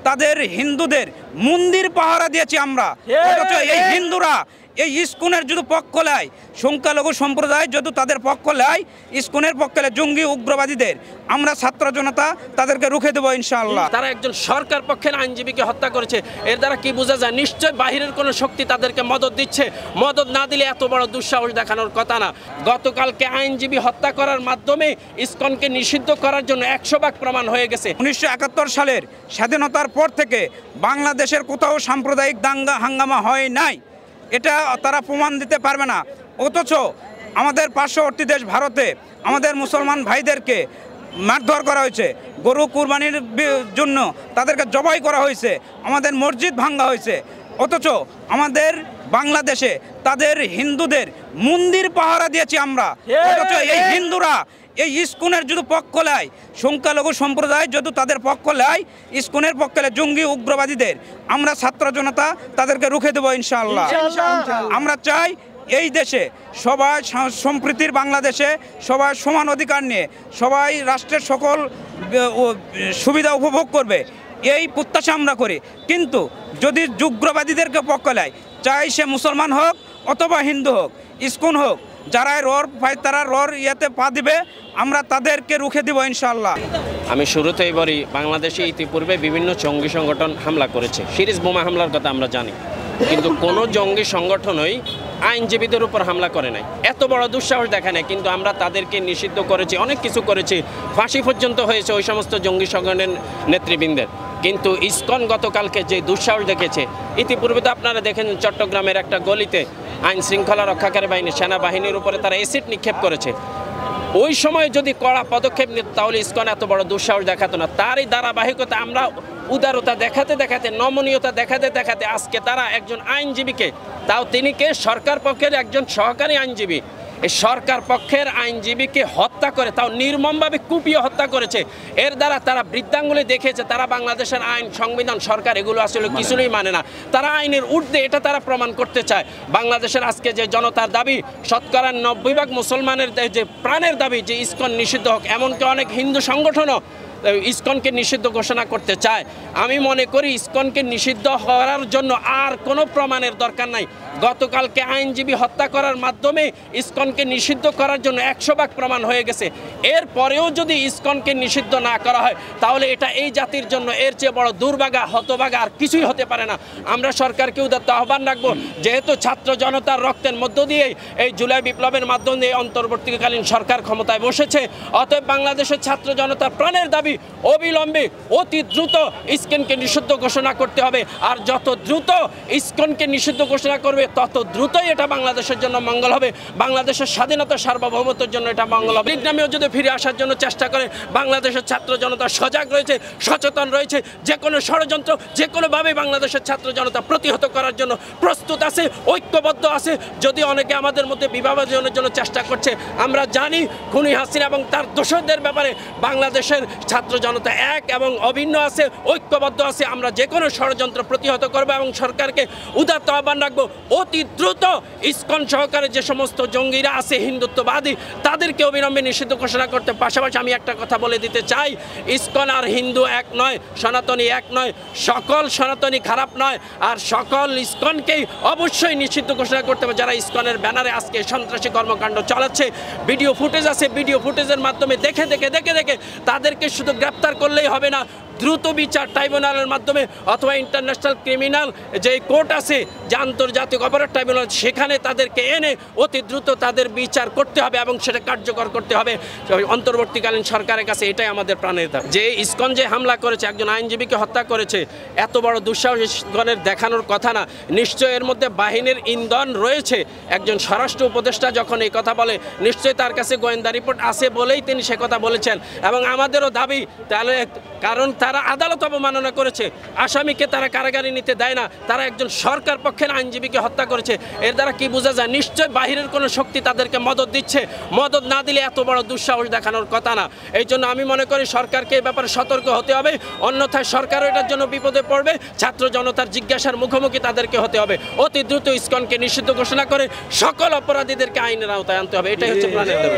তাদের হিন্দুদের মন্দির পাহারা দিয়েছি আমরা। অথচ এই হিন্দুরা এই ইস্কনের যদি পক্ষ নেয়, সংখ্যালঘু সম্প্রদায় যদি তাদের পক্ষ নেয়, ইস্কনের পক্ষে জঙ্গি উগ্রবাদীদের, আমরা ছাত্র জনতা তাদেরকে রুখে দেবো ইনশাআল্লাহ। তারা একজন সরকার পক্ষের আইনজীবীকে হত্যা করেছে, এর দ্বারা কি বোঝা যায়? নিশ্চয় বাহিরের কোনো শক্তি তাদেরকে মদত দিচ্ছে। মদত না দিলে এত বড় দুঃসাহস দেখানোর কথা না। গতকালকে আইনজীবী হত্যা করার মাধ্যমে ইস্কনকে নিষিদ্ধ করার জন্য 100 ভাগ প্রমাণ হয়ে গেছে। 1971 সালের স্বাধীনতার পর থেকে বাংলাদেশের কোথাও সাম্প্রদায়িক দাঙ্গা হাঙ্গামা হয় নাই, এটা তারা প্রমাণ দিতে পারবে না। অথচ আমাদের পার্শ্ববর্তী দেশ ভারতে আমাদের মুসলমান ভাইদেরকে মারধর করা হয়েছে, গরু কুরবানির জন্য তাদেরকে জবাই করা হয়েছে, আমাদের মসজিদ ভাঙ্গা হয়েছে। অথচ আমাদের বাংলাদেশে তাদের হিন্দুদের মন্দির পাহারা দিয়েছি আমরা। অথচ এই হিন্দুরা এই ইস্কনের যদি পক্ষ নেয়, সংখ্যালঘু সম্প্রদায় যদি তাদের পক্ষ নেয়, ইস্কনের পক্ষে জঙ্গি উগ্রবাদীদের, আমরা ছাত্র জনতা তাদেরকে রুখে দেবো ইনশাআল্লাহ। আমরা চাই এই দেশে সবাই সম্প্রীতির বাংলাদেশে সবাই সমান অধিকার নিয়ে সবাই রাষ্ট্রের সকল সুবিধা উপভোগ করবে, এই প্রত্যাশা আমরা করি। কিন্তু যদি উগ্রবাদীদেরকে পক্ষ নেয়, চাই সে মুসলমান হোক অথবা হিন্দু হোক, ইস্কন হোক, যারা রর পায় তারা রর ইয়েতে পা দিবে, আমরা তাদেরকে রুখে দিব ইনশাআল্লাহ। আমি শুরুতেই বলি, বাংলাদেশে ইতিপূর্বে বিভিন্ন জঙ্গি সংগঠন হামলা করেছে, সিরিজ বোমা হামলার কথা আমরা জানি, কিন্তু কোনো জঙ্গি সংগঠনই আইনজীবীদের উপর হামলা করে নাই, এত বড় দুঃসাহস দেখা নেই। কিন্তু আমরা তাদেরকে নিষিদ্ধ করেছি, অনেক কিছু করেছি, ফাঁসি পর্যন্ত হয়েছে ওই সমস্ত জঙ্গি সংগঠনের নেতৃবৃন্দের। কিন্তু ইস্কন গতকালকে যে দুঃসাহস দেখেছে, ইতিপূর্বে তো আপনারা দেখেন চট্টগ্রামের একটা গলিতে আইন শৃঙ্খলা রক্ষাকারী বাহিনী, সেনাবাহিনীর উপরে তারা অ্যাসিড নিক্ষেপ করেছে। ওই সময় যদি কড়া পদক্ষেপ নিত তাহলে ইস্কন এত বড় দুঃসাহস দেখাতো না। তারই ধারাবাহিকতা আমরা উদারতা দেখাতে দেখাতে, নমনীয়তা দেখাতে দেখাতে আজকে তারা একজন আইনজীবীকে, তাও তিনি কে, সরকার পক্ষের একজন সহকারী আইনজীবী, এই সরকার পক্ষের আইনজীবীকে হত্যা করে, তাও নির্মমভাবে কুপিয়ে হত্যা করেছে। এর দ্বারা তারা বৃদ্ধাঙ্গুলি দেখেছে তারা বাংলাদেশের আইন, সংবিধান, সরকার এগুলো আসলে কিছুই মানে না, তারা আইনের ঊর্ধ্বে, এটা তারা প্রমাণ করতে চায়। বাংলাদেশের আজকে যে জনতার দাবি, শতকরা 90% মুসলমানের যে প্রাণের দাবি যে ইস্কন নিষিদ্ধ হোক, এমনকি অনেক হিন্দু সংগঠনও ইস্কনকে নিষিদ্ধ ঘোষণা করতে চায়। আমি মনে করি ইস্কনকে নিষিদ্ধ করার জন্য আর কোনো প্রমাণের দরকার নাই। গতকালকে আইনজীবী হত্যা করার মাধ্যমে ইস্কনকে নিষিদ্ধ করার জন্য 100 ভাগ প্রমাণ হয়ে গেছে। এরপরেও যদি ইস্কনকে নিষিদ্ধ না করা হয় তাহলে এটা এই জাতির জন্য এর চেয়ে বড় দুর্ভাগা, হতভাগা আর কিছুই হতে পারে না। আমরা সরকারকে উদাত্ত আহ্বান রাখবো, যেহেতু ছাত্র জনতার রক্তের মধ্য দিয়েই এই জুলাই বিপ্লবের মাধ্যমে দিয়ে অন্তর্বর্তীকালীন সরকার ক্ষমতায় বসেছে, অতএব বাংলাদেশের ছাত্র জনতার প্রাণের দাবি অবিলম্বে অতি দ্রুত ইস্কনকে নিষিদ্ধ ঘোষণা করতে হবে। আর যত দ্রুত ইস্কনকে নিষিদ্ধ ঘোষণা করবে তত দ্রুতই এটা বাংলাদেশের জন্য মঙ্গল হবে, বাংলাদেশের স্বাধীনতা সার্বভৌমত্বের জন্য এটা মঙ্গল হবে। বিজ্ঞানীও যদি ফিরে আসার জন্য চেষ্টা করে, বাংলাদেশের ছাত্র জনতা সজাগ রয়েছে, সচেতন রয়েছে, যে কোনো ষড়যন্ত্র যে কোনোভাবে বাংলাদেশের ছাত্র জনতা প্রতিহত করার জন্য প্রস্তুত আছে, ঐক্যবদ্ধ আছে। যদি অনেকে আমাদের মধ্যে বিভাজনের জন্য চেষ্টা করছে, আমরা জানি খুনি হাসিনা এবং তার দোষরদের ব্যাপারে বাংলাদেশের ছাত্র জনতা এক এবং অভিন্ন আছে, ঐক্যবদ্ধ আছে। আমরা যে কোনো ষড়যন্ত্র প্রতিহত করবো এবং সরকারকে উদাত্ত আহ্বান রাখবো অতি দ্রুত ইস্কন সহকারে যে সমস্ত জঙ্গিরা আছে হিন্দুত্ববাদী, তাদেরকে অবিলম্বে নিষিদ্ধ ঘোষণা করতে। পাশাপাশি আমি একটা কথা বলে দিতে চাই, ইস্কন আর হিন্দু এক নয়, সনাতনী এক নয়, সকল সনাতনী খারাপ নয়, আর সকল ইস্কনকেই অবশ্যই নিষিদ্ধ ঘোষণা করতে হবে। যারা ইস্কনের ব্যানারে আজকে সন্ত্রাসী কর্মকাণ্ড চালাচ্ছে, ভিডিও ফুটেজ আছে, ভিডিও ফুটেজের মাধ্যমে দেখে তাদেরকে শুধু গ্রেপ্তার করলেই হবে না, দ্রুত বিচার ট্রাইব্যুনালের মাধ্যমে অথবা ইন্টারন্যাশনাল ক্রিমিনাল যে কোর্ট আছে, যে আন্তর্জাতিক অপরাধ ট্রাইব্যুনাল, সেখানে তাদেরকে এনে অতি দ্রুত তাদের বিচার করতে হবে এবং সেটা কার্যকর করতে হবে অন্তর্বর্তীকালীন সরকারের কাছে। এটাই আমাদের প্রাণের দাবি। যে ইস্কন যে হামলা করেছে, একজন আইনজীবীকে হত্যা করেছে, এত বড় দুঃসাহস ইস্কনের দেখানোর কথা না। নিশ্চয় এর মধ্যে বাহিনীর ইন্ধন রয়েছে। একজন স্বরাষ্ট্র উপদেষ্টা যখন এই কথা বলে, নিশ্চয়ই তার কাছে গোয়েন্দা রিপোর্ট আছে বলেই তিনি সে কথা বলেছেন। এবং আমাদেরও দাবি, তাহলে কারণ তারা আদালত অবমাননা করেছে, আসামিকে তারা কারাগারে নিতে দেয় না, তারা একজন সরকার পক্ষের আইনজীবীকে হত্যা করেছে। এর দ্বারা কি বোঝা যায়? নিশ্চয় বাহিরের কোনো শক্তি তাদেরকে মদত দিচ্ছে, মদত না দিলে এত বড় দুঃসাহস দেখানোর কথা না। এই জন্য আমি মনে করি সরকারকে এই ব্যাপারে সতর্ক হতে হবে, অন্যথায় সরকারও এটার জন্য বিপদে পড়বে। ছাত্র জনতার জিজ্ঞাসার মুখোমুখি তাদেরকে হতে হবে। অতি দ্রুত ইস্কনকে নিষিদ্ধ ঘোষণা করে সকল অপরাধীদেরকে আইনের আওতায় আনতে হবে। এটাই হচ্ছে প্রাণের দাবি।